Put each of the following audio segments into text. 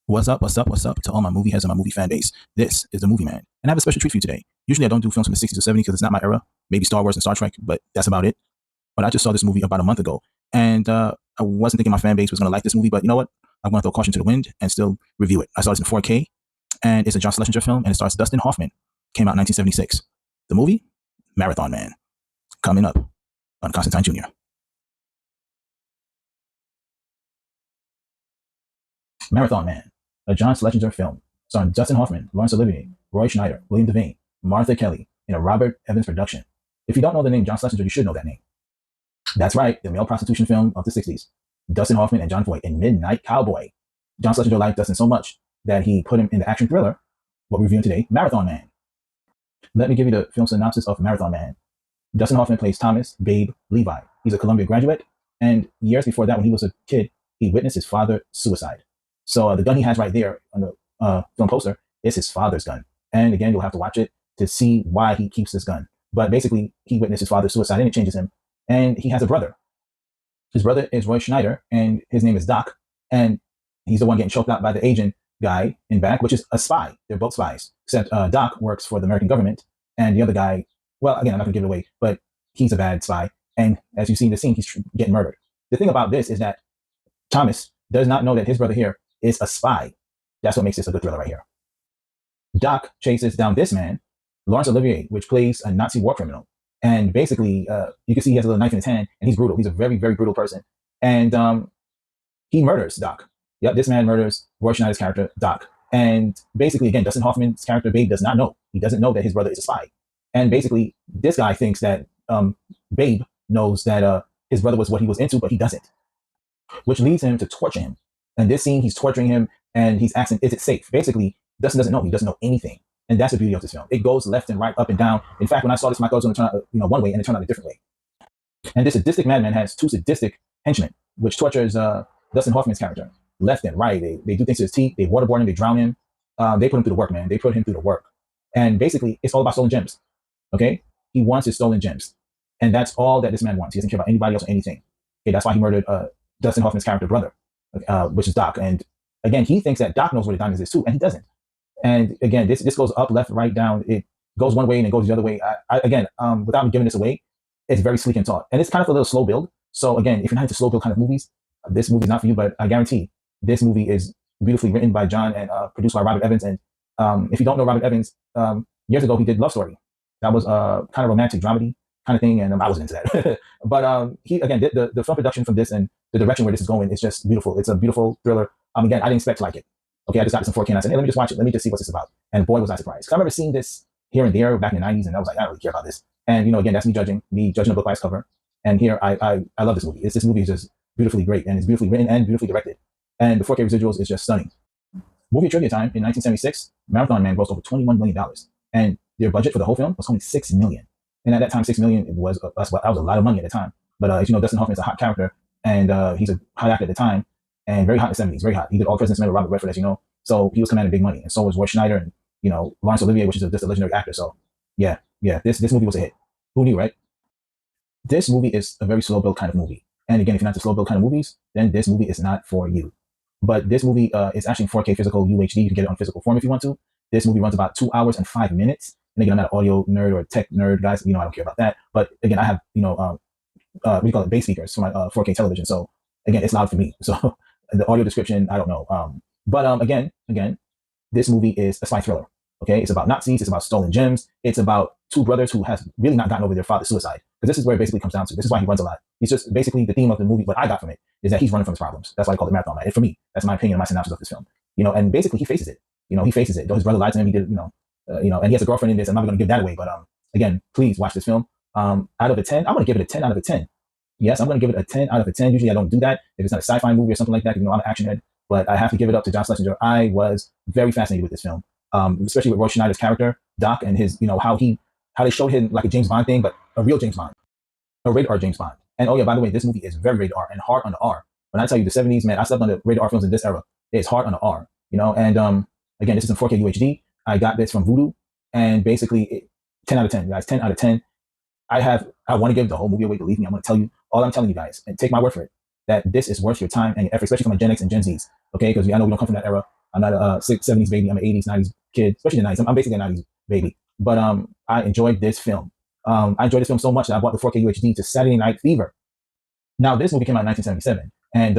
What's up? What's up? What's up to all my movie heads and my movie fan base? This is the Movie Man, and I have a special treat for you today. Usually, I don't do films from the 60s or 70s because it's not my era. Maybe Star Wars and Star Trek, but that's about it. But I just saw this movie about a month ago, and I wasn't thinking my fan base was going to like this movie, but you know what? I'm going to throw caution to the wind and still review it. I saw this in 4K, and it's a John Schlesinger film, and it stars Dustin Hoffman. Came out in 1976. The movie, Marathon Man, coming up on Constantine Jr. Marathon Man, a John Schlesinger film starring Dustin Hoffman, Laurence Olivier, Roy Schneider, William Devane, Martha Kelly, in a Robert Evans production. If you don't know the name John Schlesinger, you should know that name. That's right, the male prostitution film of the 60s. Dustin Hoffman and Jon Voight in Midnight Cowboy. John Schlesinger liked Dustin so much that he put him in the action thriller, what we're reviewing today, Marathon Man. Let me give you the film synopsis of Marathon Man. Dustin Hoffman plays Thomas Babe Levi. He's a Columbia graduate, and years before that, when he was a kid, he witnessed his father's suicide. So the gun he has right there on the film poster is his father's gun. And again, you'll have to watch it to see why he keeps this gun. But basically, he witnessed his father's suicide, and it changes him. And he has a brother. His brother is Roy Schneider, and his name is Doc. And he's the one getting choked out by the agent guy in back, which is a spy. They're both spies, except Doc works for the American government, and the other guy, well, again, I'm not gonna give it away, but he's a bad spy. And as you see in the scene, he's getting murdered. The thing about this is that Thomas does not know that his brother here is a spy. That's what makes this a good thriller right here. Doc chases down this man, Laurence Olivier, which plays a Nazi war criminal. And basically, you can see he has a little knife in his hand, and he's brutal. He's a very, very brutal person. And he murders Doc. Yep, this man murders Roy Schneider's character, Doc. And basically, again, Dustin Hoffman's character, Babe, does not know. He doesn't know that his brother is a spy. And basically, this guy thinks that Babe knows that his brother was what he was into, but he doesn't, which leads him to torture him. And this scene, he's torturing him, and he's asking, is it safe? Basically, Dustin doesn't know. He doesn't know anything. And that's the beauty of this film. It goes left and right, up and down. In fact, when I saw this, my thought was going to turn out one way, and it turned out a different way. And this sadistic madman has two sadistic henchmen, which tortures Dustin Hoffman's character left and right. They do things to his teeth. They waterboard him. They drown him. They put him through the work, man. They put him through the work. And basically, it's all about stolen gems. Okay? He wants his stolen gems. And that's all that this man wants. He doesn't care about anybody else or anything. Okay, that's why he murdered Dustin Hoffman's character brother, which is Doc. And again, he thinks that Doc knows where the diamonds is too, and he doesn't. And again, this goes up, left, right, down. It goes one way and it goes the other way. Again, without giving this away, it's very sleek and taut. And it's kind of a little slow build. So again, if you're not into slow build kind of movies, this movie is not for you. But I guarantee this movie is beautifully written by John and produced by Robert Evans. And if you don't know Robert Evans, years ago he did Love Story. That was a kind of romantic dramedy kind of thing, and I wasn't into that. But he again did the film production from this and the direction where this is going is just beautiful. It's a beautiful thriller. Again, I didn't expect to like it. Okay, I just got this in 4K and I said, hey, let me just watch it. Let me just see what this is about. And boy, was I surprised. 'Cause I remember seeing this here and there back in the 90s, and I was like, I don't really care about this. And again, that's me judging a book by its cover. And here, I love this movie. This movie is just beautifully great, and it's beautifully written and beautifully directed. And the 4K residuals is just stunning. Movie trivia time, in 1976, Marathon Man grossed over $21 million. And their budget for the whole film was only $6 million. And at that time, $6 million was that was a lot of money at the time. But as you know, Dustin Hoffman is a hot character, and he's a hot actor at the time, and very hot in the 70s, very hot. He did All President's Men with Robert Redford, as you know. So he was commanding big money, and so was Roy Schneider and Laurence Olivier, which is just a legendary actor. So yeah, this movie was a hit. Who knew, right? This movie is a very slow build kind of movie, and again, if you're not into slow build kind of movies, then this movie is not for you. But this movie is actually in 4K physical UHD. You can get it on physical form if you want to. This movie runs about 2 hours and 5 minutes. And again, I'm not an audio nerd or a tech nerd, guys. I don't care about that. But again, I have what do you call it, bass speakers for my 4K television. So again, it's loud for me. So the audio description, I don't know. But again, this movie is a spy thriller. Okay, it's about Nazis. It's about stolen gems. It's about two brothers who have really not gotten over their father's suicide. Because this is where it basically comes down to. This is why he runs a lot. He's just basically the theme of the movie. What I got from it is that he's running from his problems. That's why I call it Marathon Man. And for me, that's my opinion, my synopsis of this film. And basically he faces it. He faces it. Though his brother lied to him, he did. And he has a girlfriend in this. I'm not going to give that away. But again, please watch this film. Out of a 10, I'm going to give it a 10 out of a 10. Yes, I'm going to give it a 10 out of a 10. Usually I don't do that if it's not a sci-fi movie or something like that. I'm an action head. But I have to give it up to John Schlesinger. I was very fascinated with this film. Especially with Roy Schneider's character, Doc, and his, how they showed him like a James Bond thing, but a real James Bond, a rated R James Bond. And oh yeah, by the way, this movie is very rated R and hard on the R. When I tell you the 70s, man, I slept on the rated R films in this era. It's hard on the R, And again, this is in 4K UHD. I got this from Vudu, and basically 10 out of 10, guys, 10 out of 10. I want to give the whole movie away. Believe me, I'm going to tell you all I'm telling you guys, and take my word for it, that this is worth your time and effort, especially for my Gen X and Gen Zs. Okay, because I know we don't come from that era. I'm not a 70s baby. I'm an 80s, 90s kid, especially the 90s. I'm basically a 90s baby. But I enjoyed this film. I enjoyed this film so much that I bought the 4K UHD to Saturday Night Fever. Now, this movie came out in 1977, and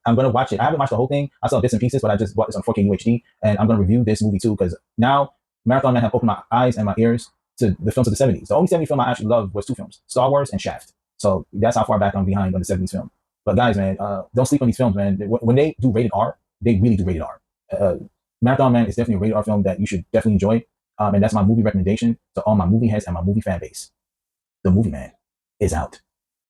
I'm going to watch it. I haven't watched the whole thing. I saw bits and pieces, but I just bought this on 4K UHD, and I'm going to review this movie too, because now Marathon Man have opened my eyes and my ears to the films of the 70s. The only 70s film I actually loved was two films, Star Wars and Shaft. So that's how far back I'm behind on the 70s film. But guys, man, don't sleep on these films, man. When they do rated R, they really do rated R. Marathon Man is definitely a rated R film that you should definitely enjoy. And that's my movie recommendation to all my movie heads and my movie fan base. The Movie Man is out.